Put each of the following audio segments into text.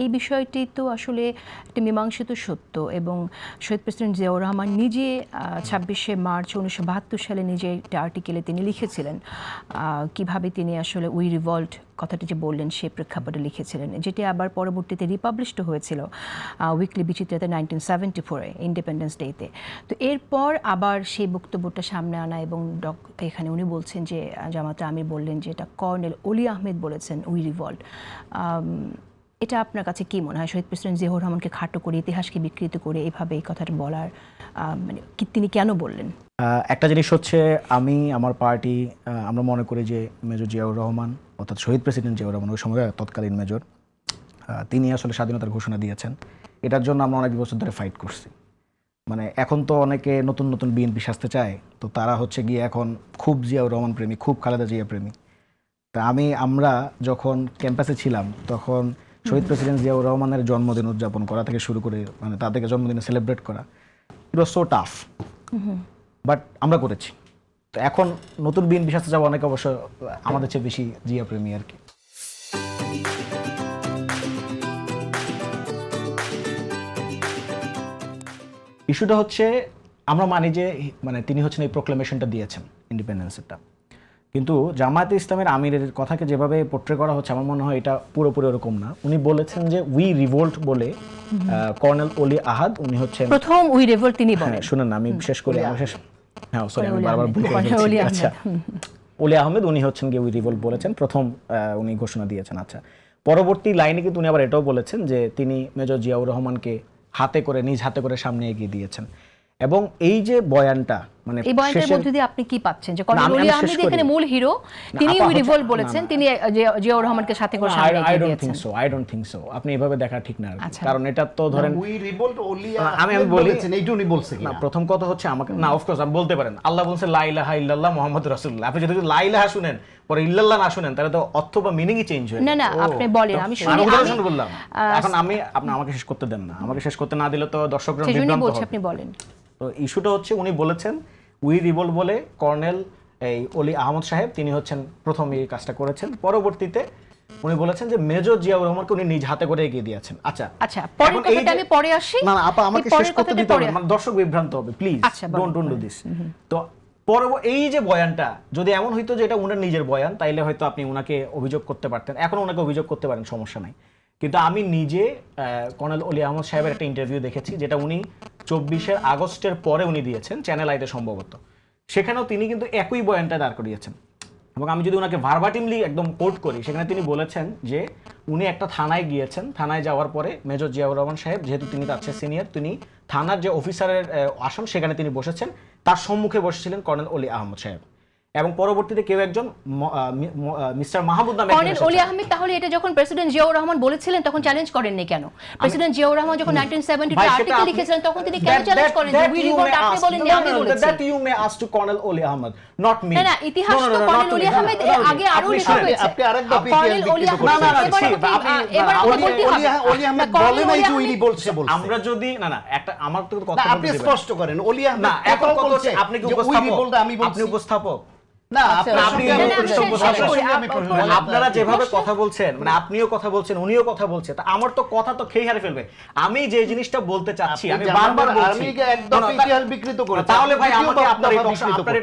এই বিষয়টি তো আসলে একটি মীমাংসিত সত্য এবং শহীদ প্রেসিডেন্ট জিয়াউর রহমান নিজে 26শে মার্চ 1972 সালে নিজে একটা আর্টিকেলে তিনি লিখেছিলেন কিভাবে তিনি আসলে উই রিভল্ট কথাটি যে বললেন সে প্রেক্ষাপটে লিখেছিলেন, যেটি আবার পরবর্তীতে রিপাবলিশড হয়েছিল উইকলি বিচিত্রাতে 1974-এ ইন্ডিপেন্ডেন্স ডেতে। তো এরপর আবার সেই বক্তব্যটা সামনে আনা এবং এখানে উনি বলছেন যে জামাতে আমির বললেন যে এটা কর্নেল অলি আহমেদ বলেছেন উই রিভল্ট। এটা আপনার কাছে কি মনে হয় শহীদ প্রেসিডেন্ট জিয়াউর রহমানকে খাটো করে ইতিহাসকে বিকৃত করে এইভাবে এই কথাটা বলার মানে তিনি কেন বললেন? একটা জিনিস হচ্ছে আমি আমার পার্টি আমরা মনে করি যে মেজর জিয়াউর রহমান অর্থাৎ শহীদ প্রেসিডেন্ট জিয়াউর রহমান ওই সময় তৎকালীন মেজর তিনি আসলে স্বাধীনতার ঘোষণা দিয়েছেন। এটার জন্য আমরা অনেক বছর ধরে ফাইট করছি। মানে এখন তো অনেকে নতুন নতুন বিএনপি সাজতে চায়, তো তারা হচ্ছে গিয়ে এখন খুব জিয়াউর রহমান প্রেমী, খুব খালেদা জিয়া প্রেমী। তা আমরা যখন ক্যাম্পাসে ছিলাম তখন শহীদ প্রেসিডেন্ট জিয়াউর রহমানের জন্মদিন উদযাপন করা থেকে শুরু করে মানে তাদেরকে জন্মদিনে সেলিব্রেট করা ইট ওয়াজ সো টাফ, বাট আমরা করেছি। তো এখন নতুন বিএনপি সাজতে যাবো অনেকে অবশ্য আমাদের চেয়ে বেশি জিয়া প্রেমী আর কি। ইস্যুটা হচ্ছে আমরা মানি যে মানে তিনি হচ্ছেন এই প্রোক্লেমেশনটা দিয়েছেন ইন্ডিপেন্ডেন্সেরটা, কিন্তু জামায়াতে ইসলামের আমিরের কথাকে যেভাবে পোট্রে করা হচ্ছে আমার মনে হয় এটা পুরোপুরি ওরকম না। উনি বলেছেন যে উই রিভোল্ট বলে কর্নেল অলি আহাদ উনি হচ্ছেন প্রথম উই রিভোল্ট তিনি বলেন। শুনেন না আমি শেষ করি, সরি আমি বারবার ভুল করে ফেলছি। আচ্ছা, অলি আহমেদ উনি হচ্ছেন গিয়ে উই রিভোল্ট বলেছেন, প্রথম উনি ঘোষণা দিয়েছেন। আচ্ছা, পরবর্তী লাইনে কিন্তু উনি আবার এটাও বলেছেন যে তিনি মেজর জিয়াউর রহমানকে নিজ হাতে করে সামনে এগিয়ে দিয়েছেন। এবং এই যে বয়ানটা মানে এই বয়ানটার মধ্যে দিয়ে আপনি কি পাচ্ছেন যে কর্নেল অলি আহমেদ এখানে মূল হিরো, তিনি উই রিভোল্ট বলেছেন, তিনি জিয়াউর রহমানকে সাথে করে সামনে এগিয়ে দিয়েছেন? I don't think so. আপনি এভাবে দেখা ঠিক না, কারণ এটা তো ধরেন উই রিভোল্ট অলি আমি বলি এইটা উনি বলছে না। প্রথম কথা হচ্ছে আমাকে না, অফ কোর্স আপনি বলতে পারেন আল্লাহ বলছে লা ইলাহা ইল্লাল্লাহ মুহাম্মাদুর রাসূলুল্লাহ। আপনি যদি লা ইলাহা শুনেন পরে ইল্লাল্লাহ না শুনেন তাহলে তো অর্থ বা মিনিংই চেঞ্জ হয়ে যায়। না আপনি বলেন, আমি শুনি। আমি বললাম এখন আপনি আমাকে শেষ করতে দেন না। আমাকে শেষ করতে না দিলে তো দর্শকরা বিভ্রান্ত হবে। আপনি বলেন। তো ইস্যুটা হচ্ছে উনি বলেছেন উই রিভোল্ট বলে কর্নেল এই অলি আহমদ সাহেব তিনি হচ্ছেন প্রথম এই কাজটা করেছেন। পরবর্তীতে উনি বলেছেন যে মেজর জিয়াউর রহমানকে উনি নিজ হাতে করে এগিয়ে দিয়েছেন। আচ্ছা পরের কথাটা আমি পরে আসি। না আপা আমাকে শেষ করতে দিতে হবে, মানে দর্শক বিভ্রান্ত হবে, প্লিজ ডোন্ট ডু দিস। তো এই যে বয়ানটা যদি এমন হইতো যে এটা উনার নিজের বয়ান তাইলে হয়তো আপনি উনাকে অভিযোগ করতে পারতেন, এখন উনাকে অভিযোগ করতে পারেন, সমস্যা নাই। কিন্তু আমি নিজে কর্নেল অলি আহমদ সাহেবের একটা ইন্টারভিউ দেখেছি যেটা উনি 24শে আগস্টের পরে উনি দিয়েছেন চ্যানেল আইতে সম্ভবত, সেখানেও তিনি কিন্তু একই বয়ানটা দাঁড় করিয়েছেন। এবং আমি যদি ওনাকে ভার্বাটিমলি একদম কোট করি সেখানে তিনি বলেছেন যে উনি একটা থানায় গিয়েছেন, থানায় যাওয়ার পরে মেজর জিয়াউর রহমান সাহেব যেহেতু তিনি তার চেয়ে সিনিয়র, তিনি থানার যে অফিসারের আসন সেখানে তিনি বসেছেন, তার সম্মুখে বসেছিলেন কর্নেল অলি আহমদ সাহেব। এবং পরবর্তীতে কেউ একজন মিস্টার মাহমুদ নামে কর্নেল অলি আহমেদ তাহলে এটা যখন প্রেসিডেন্ট জিয়াউর রহমান বলেছিলেন তখন চ্যালেঞ্জ করেননি কেন? প্রেসিডেন্ট জিয়াউর রহমান যখন 1972 আর্টিকেল লিখেছিলেন তখন তিনি কেন চ্যালেঞ্জ করেন যে উই রিভোল্ট আপনি বলেননি আমি বলেছি? That you may ask to colonel Oli Ahmed, not me. না ইতিহাস তো কর্নেল অলি আহমেদ এর আগে আরো লেখা হয়েছে। আপনি আরেকবার কর্নেল অলি আহমেদ এবার অলি আহমেদ বলেন এই যে উই রিভোল্ট সে বলছে। আমরা যদি না একটা আমার তো কথা আপনি স্পষ্ট করেন অলি আহমেদ না এখন বলছে আপনি কি উপস্থাপক? আপনি উপস্থাপক না, আপনারা যেভাবে কথা বলছেন মানে আপনিও কথা বলছেন উনিও কথা বলছে, তা আমার তো কথা তো খেয়ে হারে ফেলবে। আমি যে জিনিসটা বলতে চাচ্ছি আমি বারবার বলছি ইতিহাস বিকৃত করে, তাহলে ভাই আমাকে আপনার এই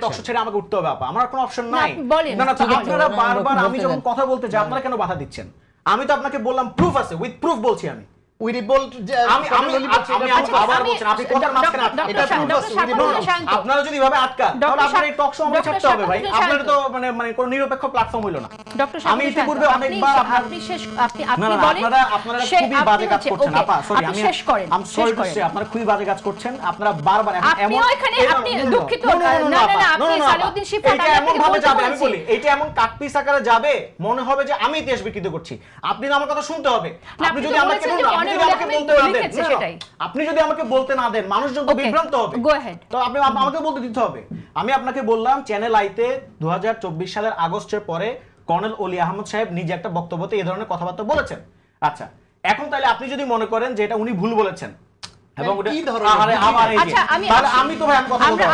টক শো ছেড়ে আমাকে উঠতে হবে আপা, আমার কোনো অপশন নাই। না আপনারা বারবার আমি যখন কথা বলতে যাই আপনারা কেন বাধা দিচ্ছেন? আমি তো আপনাকে বললাম প্রুফ আছে, উইথ প্রুফ বলছি আমি। উই রিভোল্ট আবার বলছেন আপনি কথার মাঝখানে এটা আপনারা যদি এভাবে আটকান তাহলে আপনার এই টক শো আমরা ছাড়তে হবে ভাই। আপনারা তো মানে কোন নিরপেক্ষ প্ল্যাটফর্ম হইলো না। আমি ইতিপূর্বে অনেকবার আপনি বলেন আপনারা খুবই বাজে কাজ করছেন আপা, সরি আমি সরি টু সে আপনারা খুবই বাজে কাজ করছেন। আপনারা বারবার এমন আপনি দুঃখিত না আপনি সালাউদ্দিন শিফা এটা এমন ভাবে যাবে আমি বলি এটা এমন কাটপিস আকারে যাবে মনে হবে যে আমি ইতিহাস বিকৃত করছি। আপনি না আমার কথা শুনতে হবে। আপনি যদি আমাকে আপনি যদি আমাকে বলতে না দেন মানুষজন তো বিভ্রান্ত হবে। তো আপনি আমাকে বলতে দিতে হবে। আমি আপনাকে বললাম চ্যানেল আইতে 2024 সালের আগস্টের পরে কর্নেল অলি আহমদ সাহেব নিজে একটা বক্তব্যতে এই ধরনের কথাবার্তা বলেছেন। আচ্ছা এখন তাহলে আপনি যদি মনে করেন যে এটা উনি ভুল বলেছেন এবং আমি তো ভাই আমি কথা বলবো,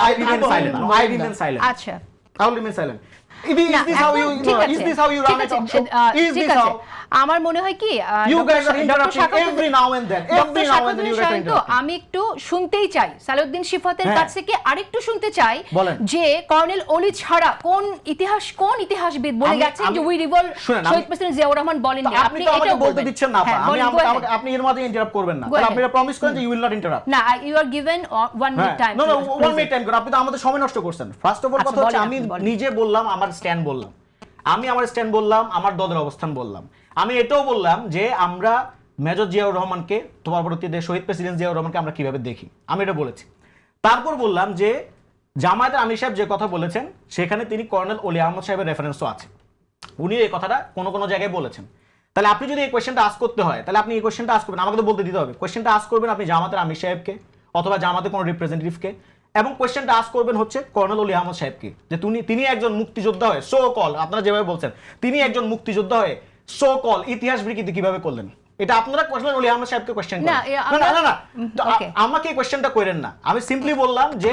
আই রিমেইন সাইলেন্ট। আচ্ছা আই রিমেইন সাইলেন্ট। না, Is this how you এখন ঠিক আছে, is this how you run a ঠিক talk show? আছে, Is ঠিক this আছে। how আমার মনে হয় কি you doctor guys are interrupting Shahabuddin- every now and then, every doctor now and then Shahabuddin you guys are শান্ত, interrupting. আমি একটু শুনতেই চাই সালাউদ্দিন শিফাতের হ্যাঁ। কাছ থেকে আরেকটু শুনতে চাই বলেন। যে কর্নেল অলি ছাড়া কোন ইতিহাসবিদ বলে গেছেন যে উই রিভল শুনেন, শহীদ প্রেসিডেন্ট জিয়াউর রহমান বলেননি, তো আপনি তো আমাকে এটাও বলতে বলবেন। দিচ্ছেন না, হ্যাঁ, আপা। বলেন, go ahead. আপনি এর মধ্যে ইন্টারাপ্ট করবেন না। Go তাহলে আপনি ahead. প্রমিস করেন যে ইউ উইল নট ইন্টারাপ্ট। না, you are given 1 minute time. No no 1 minute time করে আপনি তো আমাদের সময় নষ্ট করছেন। ফার্স্ট অফ অল আচ্ছা, কথা হচ্ছে বলেন আমি আপনি, বলেন। নিজে বললাম আমার স্ট্যান্ড বললাম, আমি আমার স্ট্যান্ড বললাম, আমার দলের অবস্থান বললাম। আমি এটাও বললাম যে আমরা মেজর জিয়াউর রহমানকে, পরবর্তীতে শহীদ প্রেসিডেন্ট জিয়াউর রহমানকে আমরা কিভাবে দেখি, আমি এটা বলেছি। তারপর বললাম যে জামায়াতের আমির সাহেব যে কথা বলেছেন সেখানে তিনি কর্নেল অলি আহমদ সাহেবের রেফারেন্সও আছে, উনি এই কথাটা কোন কোন জায়গায় বলেছেন। তাহলে আপনি যদি এই কোয়েশ্চেনটা আস্ক করতে হয় তাহলে আপনি এই কোয়েশ্চেনটা আস্ক করবেন, আমাকে তো বলতে দিতে হবে। কোয়েশ্চেনটা আস্ক করবেন আপনি জামাতের আমির সাহেবকে অথবা জামাতের কোনো রিপ্রেজেন্টেটিভকে, এবং কোয়েশ্চেনটা আস্ক করবেন হচ্ছে কর্নেল অলি আহমদ সাহেবকে, যে তিনি একজন মুক্তিযোদ্ধা হয়ে সো কল, আপনারা যেভাবে বলছেন তিনি একজন মুক্তিযোদ্ধা হয়ে সো কল ইতিহাস বিকৃতি কিভাবে করলেন, এটা আপনারা কর্নেল অলি আহমদ সাহেবকে কোয়েশ্চেন করেন। না, না না না, তো okay. আমাকে এই কোয়েশ্চেনটা করেন না। আমি সিম্পলি বললাম যে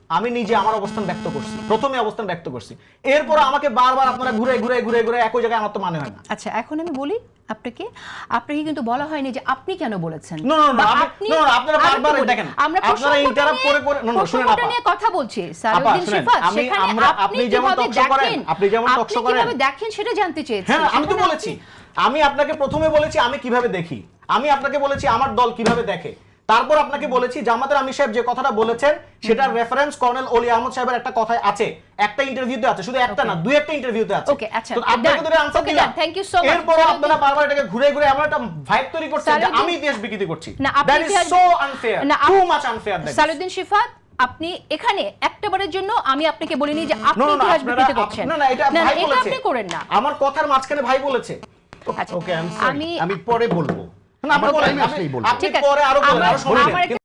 আমি নিজে আমার অবস্থান ব্যক্ত করছি, প্রথমে অবস্থান ব্যক্ত করছি, এরপর আমাকে বারবার আপনারা ঘুরে ঘুরে ঘুরে ঘুরে একই জায়গায়, আমার তো মানে হয় না। আচ্ছা, এখন আমি বলি আপনাকে কিন্তু বলা হয়নি যে আপনি কেন বলেছেন। No, no, no, বা no, no, আপনারা আমি বারবার বলি, দেখেন, আমরা আপনারা interrupt করে করে- no, no, শুনেন প্রসঙ্গটা আপা। নিয়ে কথা বলছি আপা, সালাউদ্দিন শুনেন, শিফাত, আমি- সেখানে আপনি যেমন কিভাবে talk show করেন, দেখেন, আপনি যেমন talk show করেন। কিভাবে দেখেন সেটা জানতে চেয়েছি। হ্যাঁ, আমি তো সেখানে বলেছি, আমি আপনাকে প্রথমে বলেছি আমি কিভাবে দেখি, আমি আপনাকে বলেছি আমার দল কিভাবে দেখে, তারপর আপনাকে বলেছি জামাতের আমির সাহেব যে কথাটা বলেছেন সেটার রেফারেন্স কর্নেল অলি আহমদ সাহেবের একটা কথায় আছে, একটা ইন্টারভিউতে আছে, শুধু একটা না, দুই একটা ইন্টারভিউতে আছে। Okay, আচ্ছা, তো আপনাকে তো আনসার okay, দিলাম, done. Thank you so much. এরপর আপনারা বারবার এটাকে ঘুরে ঘুরে এমন একটা ভাইব তৈরি করছেন যে সালাউদ্দিন- আমি ইতিহাস বিকৃতি করছি। না, আপনি দ্যাট ইজ ইতিহাস- সো আনফেয়ার, না, too much unfair. Salauddin Shifat, আপনি এখানে একটাবারের জন্য আমি আপনাকে বলিনি যে আপনি No, no, no, ইতিহাস আপনারা- বিকৃতি করছেন। না, না, এটা ভাই এটা বলেছে। আপনি করেন না। আমার কথার মাঝখানে ভাই বলেছে। আচ্ছা, ওকে, আমি আমি আমি পরে বলবো। না, আপনি আমার বলেন, time আসলেই বলবো। আপনি ঠিক আছে, পরে আরো বলেন, আমার- আরো সময় আমার নেন। একটা